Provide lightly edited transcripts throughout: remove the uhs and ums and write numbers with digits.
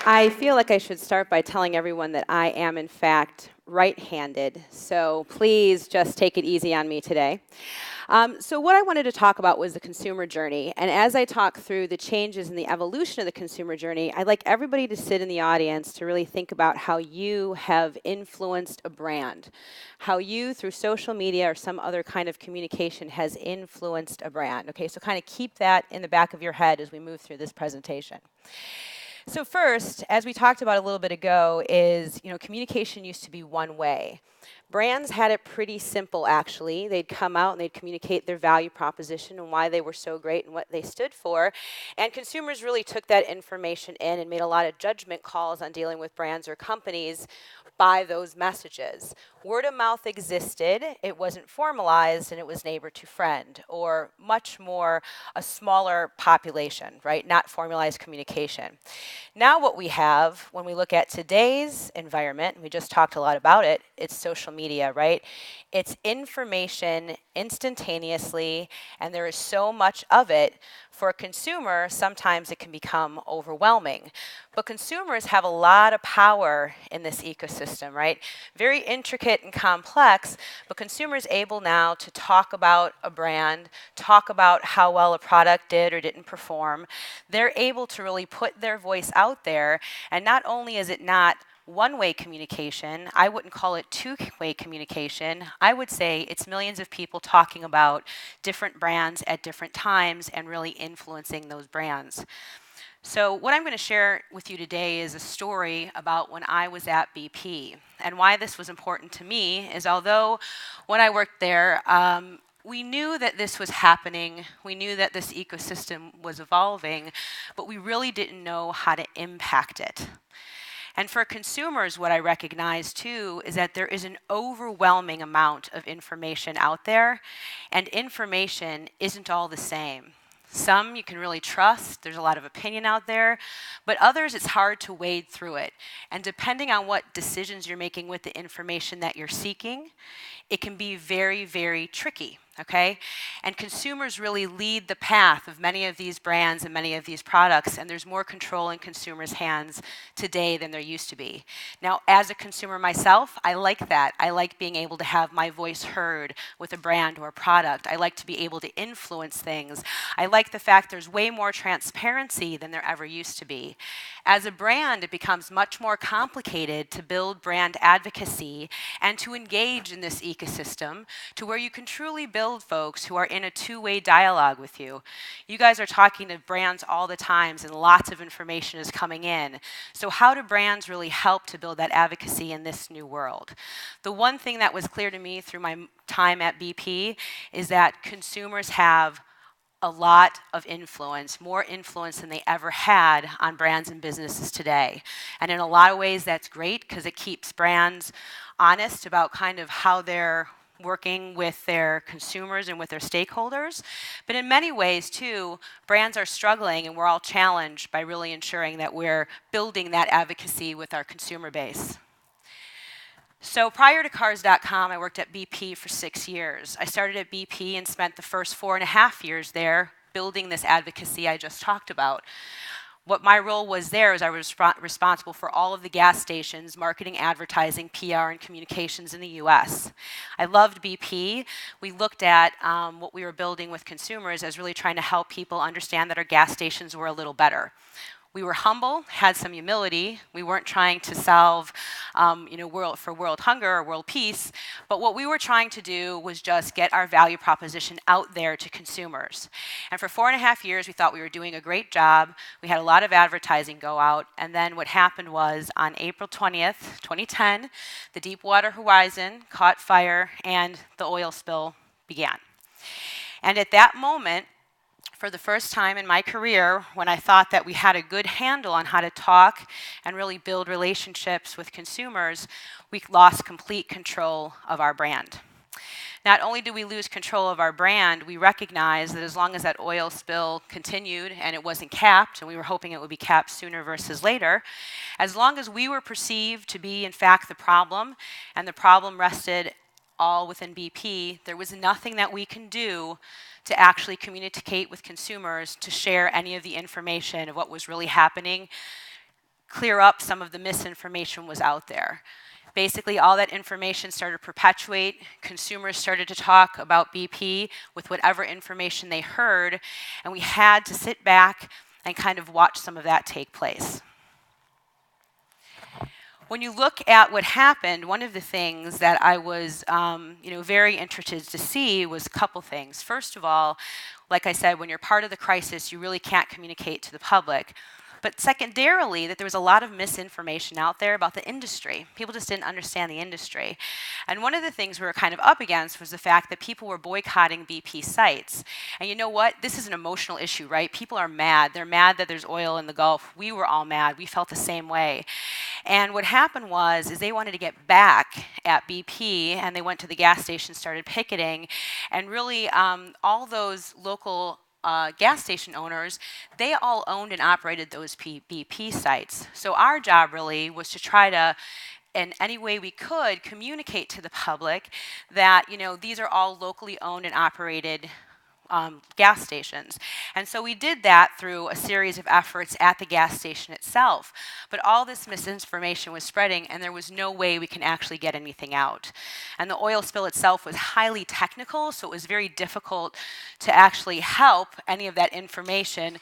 I feel like I should start by telling everyone that I am, in fact, right-handed, so please just take it easy on me today. So what I wanted to talk about was the consumer journey, and as I talk through the changes in the evolution of the consumer journey, I'd like everybody to sit in the audience to really think about how you have influenced a brand, how you, through social media or some other kind of communication, has influenced a brand. Okay, so kind of keep that in the back of your head as we move through this presentation. So first, as we talked about a little bit ago, is communication used to be one way. Brands had it pretty simple, actually. They'd come out and they'd communicate their value proposition and why they were so great and what they stood for. And consumers really took that information in and made a lot of judgment calls on dealing with brands or companies by those messages. Word of mouth existed, it wasn't formalized, and it was neighbor to friend, or much more a smaller population, right? Not formalized communication. Now what we have, when we look at today's environment, we just talked a lot about it, it's social media, right? It's information instantaneously, and there is so much of it. For a consumer, sometimes it can become overwhelming. But consumers have a lot of power in this ecosystem, right? Very intricate and complex, but consumers able now to talk about a brand, talk about how well a product did or didn't perform. They're able to really put their voice out there, and not only is it not one-way communication, I wouldn't call it two-way communication. I would say it's millions of people talking about different brands at different times and really influencing those brands. So what I'm going to share with you today is a story about when I was at BP. And why this was important to me is although when I worked there, we knew that this was happening, we knew that this ecosystem was evolving, but we really didn't know how to impact it. And for consumers, what I recognize too is that there is an overwhelming amount of information out there, and information isn't all the same. Some you can really trust, there's a lot of opinion out there, but others it's hard to wade through it. And depending on what decisions you're making with the information that you're seeking, it can be very, very tricky. Okay? And consumers really lead the path of many of these brands and many of these products, and there's more control in consumers' hands today than there used to be. Now, as a consumer myself, I like that. I like being able to have my voice heard with a brand or a product. I like to be able to influence things. I like the fact there's way more transparency than there ever used to be. As a brand, it becomes much more complicated to build brand advocacy and to engage in this ecosystem to where you can truly build folks who are in a two-way dialogue with you. You guys are talking to brands all the times and lots of information is coming in. So how do brands really help to build that advocacy in this new world? The one thing that was clear to me through my time at BP is that consumers have a lot of influence, more influence than they ever had on brands and businesses today. And in a lot of ways that's great because it keeps brands honest about kind of how they're working with their consumers and with their stakeholders. But in many ways, too, brands are struggling and we're all challenged by really ensuring that we're building that advocacy with our consumer base. So prior to Cars.com, I worked at BP for 6 years. I started at BP and spent the first 4.5 years there building this advocacy I just talked about. What my role was there is I was responsible for all of the gas stations, marketing, advertising, PR, and communications in the US. I loved BP. We looked at what we were building with consumers as really trying to help people understand that our gas stations were a little better. We were humble, had some humility. We weren't trying to solve, world hunger or world peace. But what we were trying to do was just get our value proposition out there to consumers. And for 4.5 years, we thought we were doing a great job. We had a lot of advertising go out. And then what happened was on April 20th, 2010, the Deepwater Horizon caught fire and the oil spill began. And at that moment, for the first time in my career, when I thought that we had a good handle on how to talk and really build relationships with consumers, we lost complete control of our brand. Not only did we lose control of our brand, we recognized that as long as that oil spill continued and it wasn't capped, and we were hoping it would be capped sooner versus later, as long as we were perceived to be, in fact, the problem, and the problem rested all within BP, there was nothing that we can do to actually communicate with consumers to share any of the information of what was really happening clear up some of the misinformation was out there. Basically, all that information started to perpetuate. Consumers started to talk about BP with whatever information they heard, and we had to sit back and kind of watch some of that take place. When you look at what happened, one of the things that I was very interested to see was a couple things. First of all, like I said, when you're part of the crisis, you really can't communicate to the public. But secondarily, that there was a lot of misinformation out there about the industry. People just didn't understand the industry. And one of the things we were kind of up against was the fact that people were boycotting BP sites. And you know what? This is an emotional issue, right? People are mad. They're mad that there's oil in the Gulf. We were all mad. We felt the same way. And what happened is they wanted to get back at BP, and they went to the gas station, started picketing, and really all those local gas station owners, they all owned and operated those BP sites. So our job really was to try to, in any way we could, communicate to the public that these are all locally owned and operated gas stations. And so we did that through a series of efforts at the gas station itself. But all this misinformation was spreading, and there was no way we can actually get anything out. And the oil spill itself was highly technical, so it was very difficult to actually help any of that information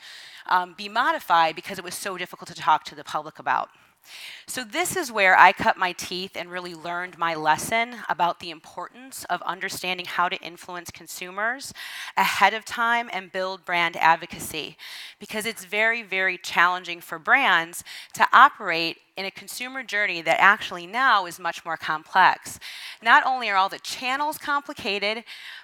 be modified because it was so difficult to talk to the public about. So this is where I cut my teeth and really learned my lesson about the importance of understanding how to influence consumers ahead of time and build brand advocacy. Because it's very, very challenging for brands to operate in a consumer journey that actually now is much more complex. Not only are all the channels complicated,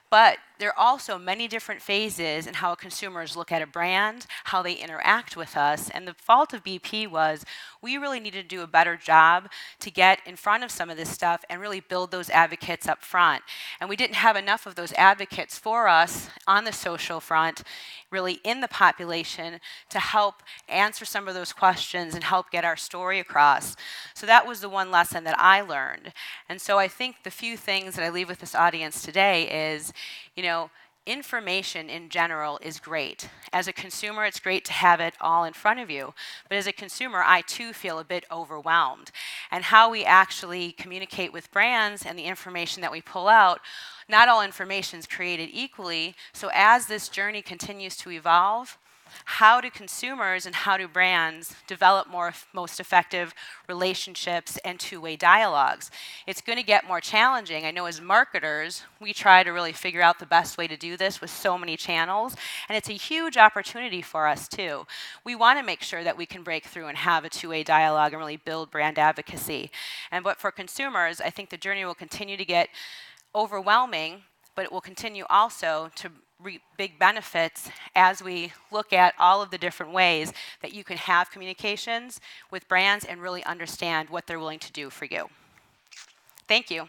but there are also many different phases in how consumers look at a brand, how they interact with us. And the fault of BP was we really needed to do a better job to get in front of some of this stuff and really build those advocates up front. And we didn't have enough of those advocates for us on the social front, really in the population, to help answer some of those questions and help get our story across. So that was the one lesson that I learned. And so I think the few things that I leave with this audience today is, information in general is great. As a consumer, it's great to have it all in front of you. But as a consumer, I too feel a bit overwhelmed. And how we actually communicate with brands and the information that we pull out, not all information is created equally. So as this journey continues to evolve, how do consumers and how do brands develop most effective relationships and two-way dialogues? It's going to get more challenging. I know as marketers, we try to really figure out the best way to do this with so many channels, and it's a huge opportunity for us too. We want to make sure that we can break through and have a two-way dialogue and really build brand advocacy. But for consumers, I think the journey will continue to get overwhelming, but it will continue also to reap big benefits as we look at all of the different ways that you can have communications with brands and really understand what they're willing to do for you. Thank you.